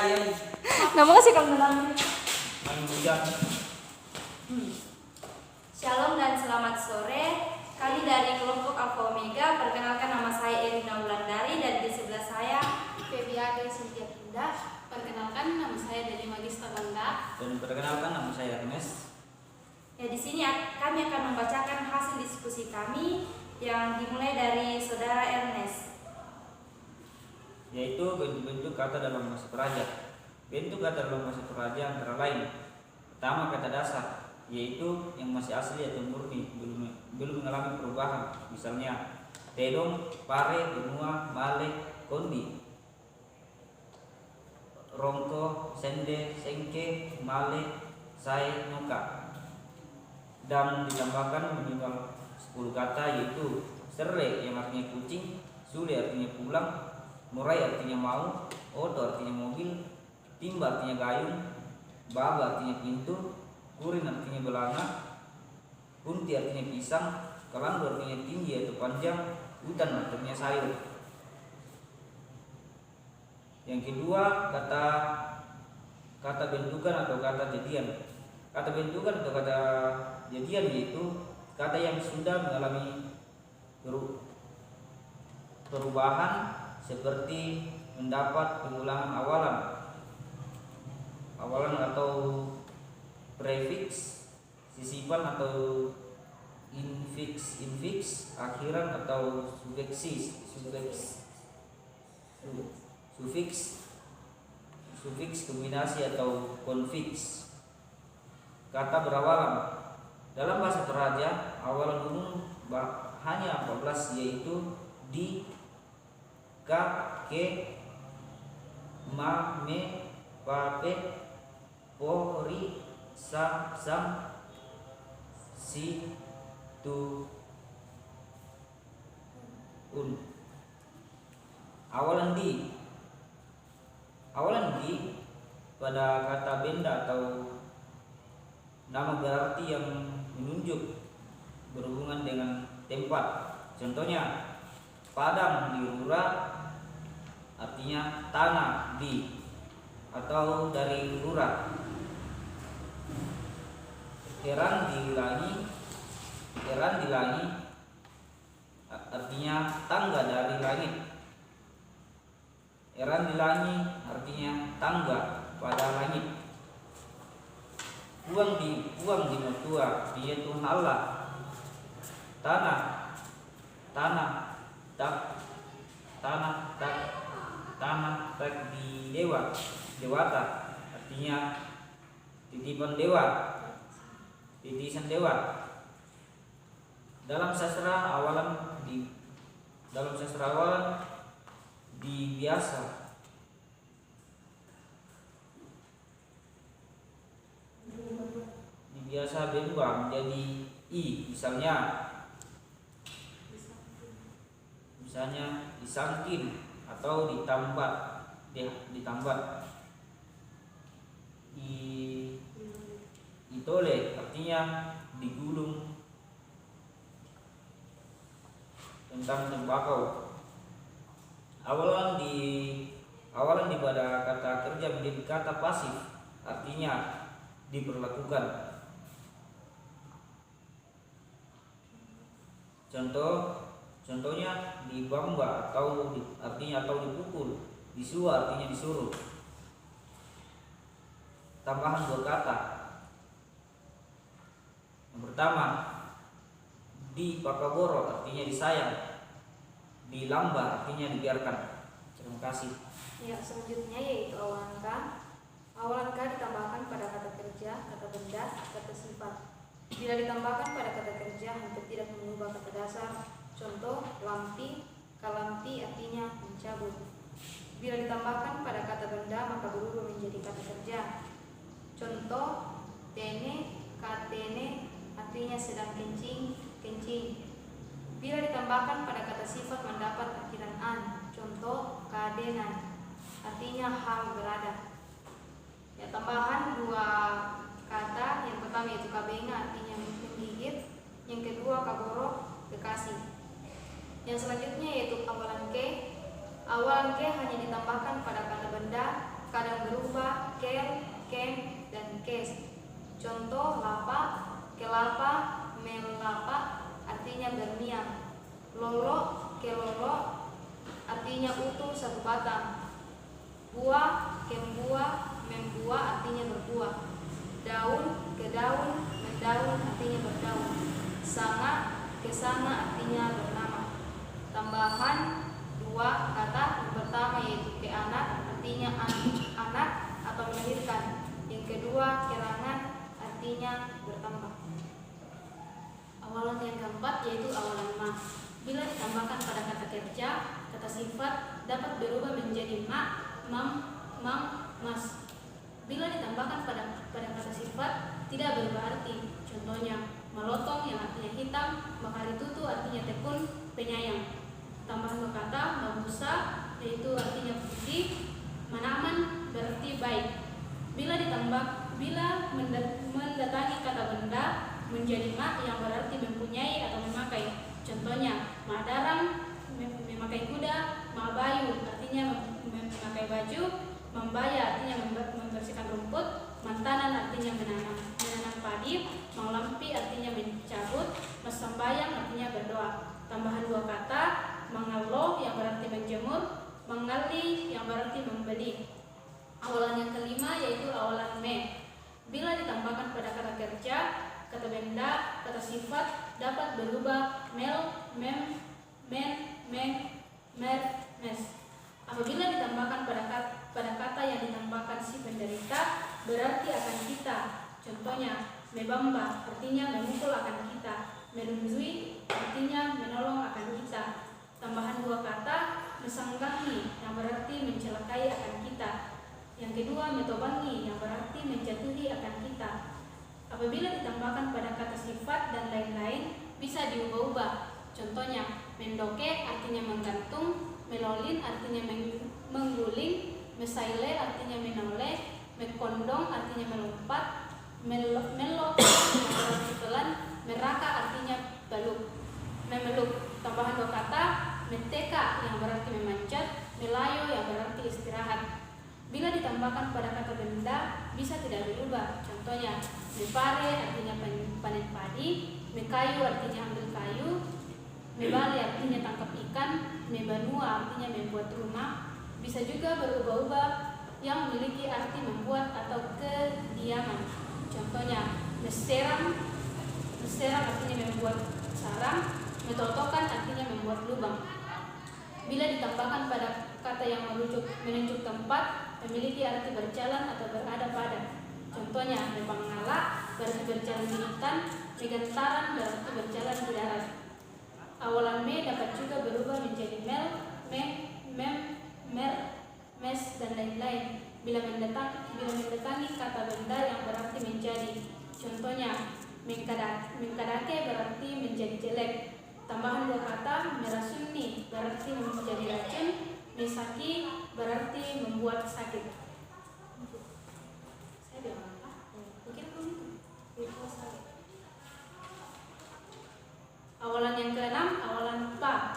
yang Nggak mau kasih kamu nama. main hujan. Shalom dan selamat sore. Kami dari kelompok Alpha Omega. Perkenalkan, nama saya Erina Wulandari dan di sebelah saya Febiade Cynthia Kinda. Perkenalkan, nama saya Deni Magista Bangga. Dan perkenalkan, nama saya Ernest. ya, di sini kami akan membacakan hasil diskusi kami yang dimulai dari saudara Ernest. Yaitu bentuk-bentuk kata dalam bahasa Toraja. Bentuk kata dalam bahasa Toraja antara lain: pertama, kata dasar, yaitu yang masih asli atau murni, belum mengalami perubahan. Misalnya tedong, pare, benua, male, kondi, rongko, sende, sengke, male, sai, noka. Dan ditambahkan minimal 10 kata, yaitu serle yang artinya kucing, sule artinya pulang, murai artinya mau, oto artinya mobil, timba artinya gayung, baba artinya pintu, kurin artinya belanga, kunti artinya pisang, kalandu artinya tinggi atau panjang, hutan artinya sayur. Yang kedua, kata bentukan atau kata jadian. Kata bentukan atau kata jadian yaitu kata yang sudah mengalami perubahan, seperti mendapat pengulangan awalan atau prefix, sisipan atau infiks, akhiran atau sufiks, kombinasi atau konfiks. Kata berawalan. Dalam bahasa Toraja, awalan umum hanya 14, yaitu di, ka, ke, ma, me, pa, pe, po, ri, sa, sam, si, tu, un. Awalan di pada kata benda atau nama berarti yang menunjuk berhubungan dengan tempat. Contohnya, padang di Rura artinya tanah di atau dari Rura. Heran di langi artinya tangga dari langit. Heran di langi artinya tangga pada langit. Puang di mertua, dia Tuhan Allah. Tanah tak di dewata artinya titisan dewa. Dalam sastra awalan di biasa berubah menjadi i, misalnya disangkin atau ditambat. Itole artinya digulung. Tentang tembakau, awalan di pada kata kerja menjadi kata pasif, artinya diperlakukan. Contohnya dibamba artinya dipukul, disua artinya disuruh. Tambahan 2 kata. Yang pertama, di pakaboro artinya disayang, dilamba artinya dibiarkan. Terima kasih. Ya, selanjutnya yaitu awalan ka. Awalan ka ditambahkan pada kata kerja, kata benda, kata sifat. Bila ditambahkan pada kata kerja, hampir tidak mengubah kata dasar. Contoh, lampi, kalampi artinya mencabut. Bila ditambahkan pada kata benda, maka berubah menjadi kata kerja. Contoh, tene, katene artinya sedang kencing. Bila ditambahkan pada kata sifat mendapat akhiran an. Contoh, kadenan artinya hal berada. Ya, tambahan 2 kata. Yang pertama yaitu kabenga artinya menggigit. Yang kedua kaboro, kekasih. Yang selanjutnya yaitu awalan ke. Awalan ke hanya ditambahkan pada kata benda kadang berubah kel, kem, dan kes. Contoh lapa, kelapa, melapa artinya berniam. Lolo, kelolo artinya utuh satu batang. Buah, kembuah, membuah artinya berbuah. Daun, kedaun, mendaun artinya berdaun. Sanga, kesanga artinya bernama. Tambahan dua kata, yang pertama yaitu ke anak artinya anak atau melahirkan. Yang kedua kerangan artinya bertambah. Awalan yang keempat yaitu awalan ma. Bila ditambahkan pada kata kerja, kata sifat dapat berubah menjadi ma, mam, mam, mas. Bila ditambahkan pada kata sifat tidak berubah arti. Contohnya malotong yang artinya hitam, makaritutu artinya tekun, penyayang. Tambahan dua kata mabusa yaitu artinya putih, manaman berarti baik. Bila mendatangi kata benda menjadi ma yang berarti mempunyai atau memakai. Contohnya madarang memakai kuda, mabayu artinya memakai baju, membaya artinya membersihkan rumput, mantanan artinya menanam padi, manglampi artinya mencabut, masambayang artinya berdoa. Tambahan dua kata mangalo yang berarti menjemur, mengali yang berarti membeli. Awalan yang kelima yaitu awalan me. Bila ditambahkan pada kata kerja, kata benda, kata sifat dapat berubah mel, mem, men, meng, mer, mes. Apabila ditambahkan pada kata yang ditambahkan si penderita berarti akan kita. Contohnya mebamba artinya memukul akan kita, merunzui artinya menolong akan kita. Tambahan dua kata mesanggangi yang berarti mencelakai akan kita. Yang kedua metobangi yang berarti menjatuhi akan kita. Apabila ditambahkan pada kata sifat dan lain-lain bisa diubah-ubah. Contohnya mendoke artinya menggantung, melolin artinya mengguling, mesaile artinya menoleh, mekondong artinya melompat, melok yang berarti pelan, meraka artinya memeluk. Tambahan dua kata meteka yang berarti memanjat, melayo yang berarti istirahat. Bila ditambahkan pada kata benda bisa tidak berubah. Contohnya mepare artinya panen padi, mekayu artinya ambil kayu, mebale artinya tangkap ikan, mebanua artinya membuat rumah. Bisa juga berubah-ubah yang memiliki arti membuat atau kediaman. Contohnya meserang artinya membuat sarang, metotokan artinya membuat lubang. Bila ditambahkan pada kata yang menunjuk tempat memiliki arti berjalan atau berada pada. Contohnya mepangala berarti berjalan di hutan, megentaran berarti berjalan di darat. Awalan me dapat juga berubah menjadi mel, mem, mer, mes dan lain-lain. Bila mendatangi kata benda yang berarti menjadi. Contohnya mengkadake berarti menjadi jelek. Tambahan dua kata merasuni berarti menjadi racun, mesaki berarti membuat sakit. Saya bilang apa? Mungkin itu. Awalan yang keenam, awalan pa.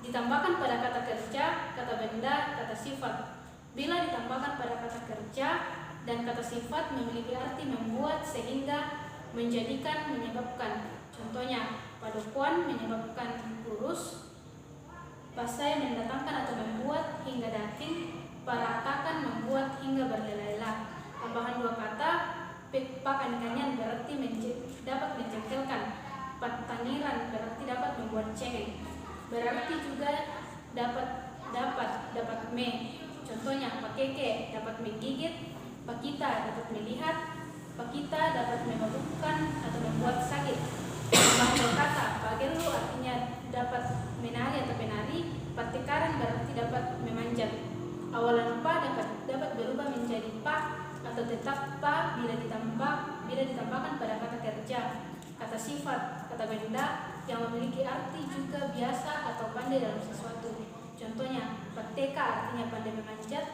Ditambahkan pada kata kerja, kata benda, kata sifat. Bila ditambahkan pada kata kerja dan kata sifat memiliki arti membuat sehingga, menjadikan, menyebabkan. Contohnya padukuan menyebabkan kurus, pasai mendatangkan atau membuat hingga dating, paratakan membuat hingga berlela-lela. Tambahan dua kata pakan kanyan berarti dapat menjengkelkan, patangiran berarti dapat membuat cengeng. Berarti juga dapat me. Contohnya pakeke dapat menggigit, pakita dapat melihat, pakita dapat memabukkan atau membuat sakit. Tambahan kata pagelu artinya dapat menari atau penari, patikaran berarti dapat memanjat. Awalan pa dapat berubah menjadi pa atau tetap pa bila ditambahkan pada kata kerja, kata sifat, kata benda yang memiliki arti juga biasa atau pandai dalam sesuatu. Contohnya pateka artinya pandai memanjat,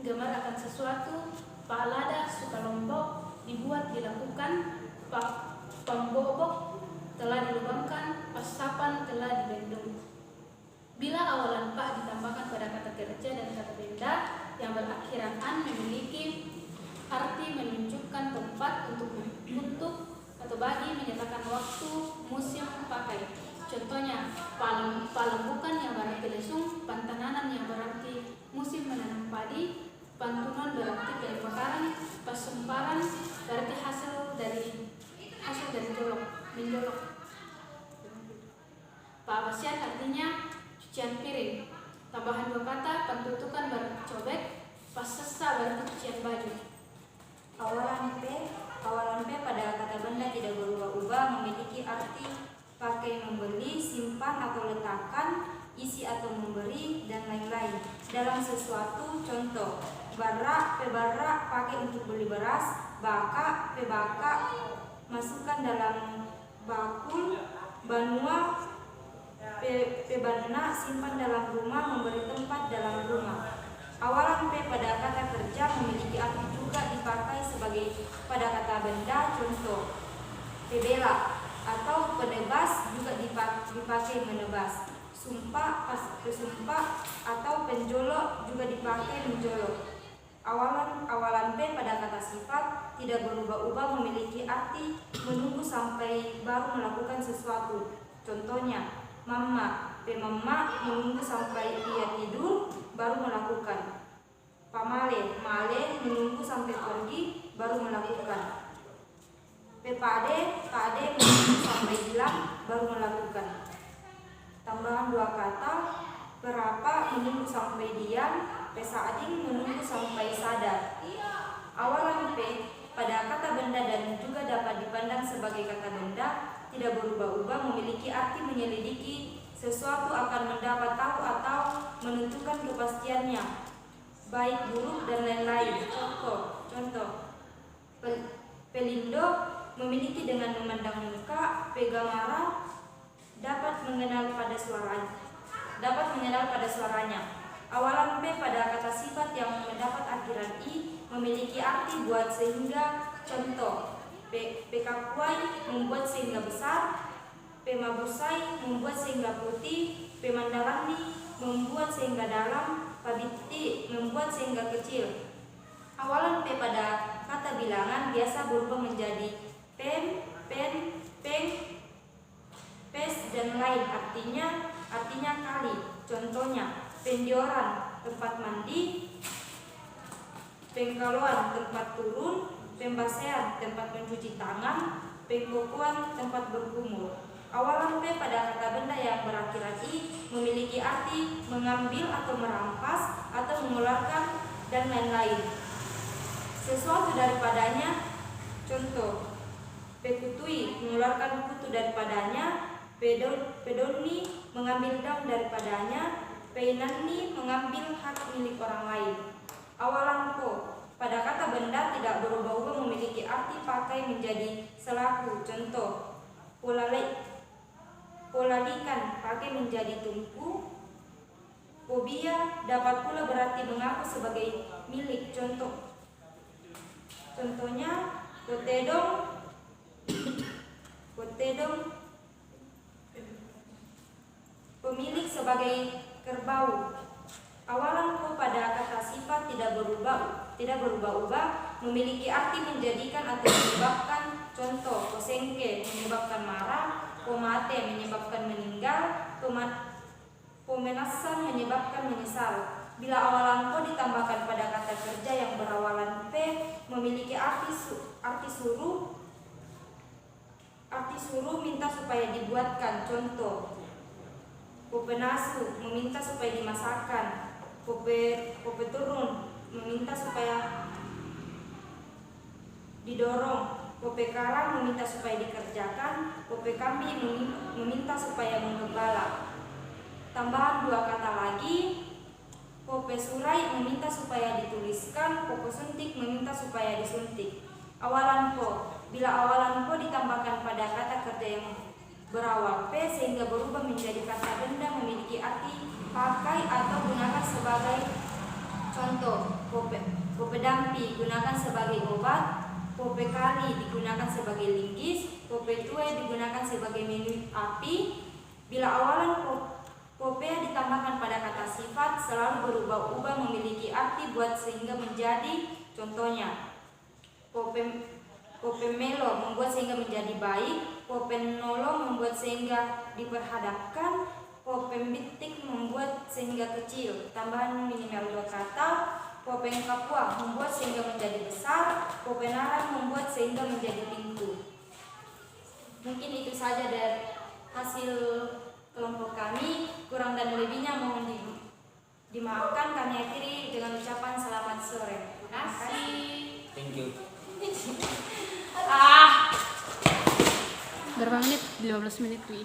gemar akan sesuatu, palada suka lombok, dibuat dilakukan, pambobok telah dilubangkan, pasapan telah dibendung. Bila awalan pa ditambahkan pada kata kerja dan kata benda yang berakhiran an waktu, musim pakai. Contohnya, palembukan yang berarti lesung, pantananan yang berarti musim menanam padi, pantunan berarti pembakaran, pasumparan berarti hasil dari menjolok. Pabasian artinya cucian piring. Tambahan 2 kata, pentutukan berarti cobek, pasesa berarti cucian baju. Awalan P pada kata benda tidak berubah-ubah, memiliki arti pakai, membeli, simpan atau letakkan, isi atau memberi, dan lain-lain dalam sesuatu. Contoh, barak, pebarak pakai untuk beli beras, baka, pebaka masukkan dalam bakul, banua, pebana simpan dalam rumah, memberi tempat dalam rumah. Awalan P pada kata kerja memiliki arti juga dipakai sebagai pada kata benda. Contoh, pebela atau penebas juga dipakai menebas. Sumpah, pesumpah atau penjolok juga dipakai menjolok. Awalan P pada kata sifat tidak berubah-ubah, memiliki arti menunggu sampai baru melakukan sesuatu. Contohnya, mama, pemama menunggu sampai dia tidur baru melakukan. Pamale, male menunggu sampai pergi baru melakukan. Pepade, pade menunggu sampai hilang baru melakukan. Tambahan 2 kata, berapa menunggu sampai diam, pesading menunggu sampai sadar. Awalan P pada kata benda dan juga dapat dipandang sebagai kata benda tidak berubah-ubah, memiliki arti menyelidiki sesuatu akan mendapat tahu atau menentukan kepastiannya, baik buruk dan lain-lain. Contoh, pelindo memiliki dengan memandang muka, pegamara dapat mengenal pada suaranya. Awalan P pada kata sifat yang mendapat akhiran I memiliki arti buat sehingga. Contoh, pekapuai membuat sehingga besar, pemabusai membuat sehingga putih, pemandalani membuat sehingga dalam, pabiti membuat sehingga kecil. Awalan P pada kata bilangan biasa berubah menjadi pen, peng, pes dan lain, artinya kali. Contohnya, pendioran tempat mandi, pengkaluan tempat turun, pembasean tempat mencuci tangan, pengkokoan tempat berkumur. Awalan P pada kata benda yang berakhiran I memiliki arti mengambil atau merampas atau mengeluarkan dan lain-lain sesuatu daripadanya. Contoh, pekutui mengeluarkan kutu daripadanya, pedoni mengambil daun daripadanya, peinani mengambil hak milik orang lain. Awalan ko pada kata benda tidak berubah-ubah, memiliki arti pakai menjadi selaku. Contoh, polalikan pakai menjadi tumpu. Fobia dapat pula berarti mengaku sebagai milik. Contohnya, kotedong pemilik sebagai kerbau. Awalan ko pada kata sifat tidak berubah-ubah, memiliki arti menjadikan atau menyebabkan. Contoh, kosengke menyebabkan marah, komate menyebabkan meninggal, pomenasan menyebabkan menyesal. Bila awalan ko ditambahkan pada kata kerja yang berawalan P, memiliki arti suruh minta supaya dibuatkan. Contoh, popenasu meminta supaya dimasakkan, pope turun meminta supaya didorong, pope karang meminta supaya dikerjakan, pope kambing meminta supaya menggembala. Tambahan 2 kata lagi, pope surai meminta supaya dituliskan, pope suntik meminta supaya disuntik. Awalan ko, bila awalan ko ditambahkan pada kata kerja yang berawal P sehingga berubah menjadi kata benda, memiliki arti pakai atau gunakan sebagai. Contoh, pope dampi gunakan sebagai obat, pope kali digunakan sebagai linggis, pope tue digunakan sebagai minum api. Bila awalan pope ditambahkan pada kata sifat selalu berubah-ubah, memiliki arti buat sehingga menjadi. Contohnya, pope Popemelo membuat sehingga menjadi baik. Popenolo membuat sehingga diperhadapkan. Popembitik membuat sehingga kecil. Tambahan minimal 2 kata. Popengkapua membuat sehingga menjadi besar. Popenarang membuat sehingga menjadi pintu. Mungkin itu saja dari hasil kelompok kami. Kurang dan lebihnya mohon dimaafkan. Kami akhiri dengan ucapan selamat sore. Terima kasih. Thank you. Berapa menit? 15 menit, Wi.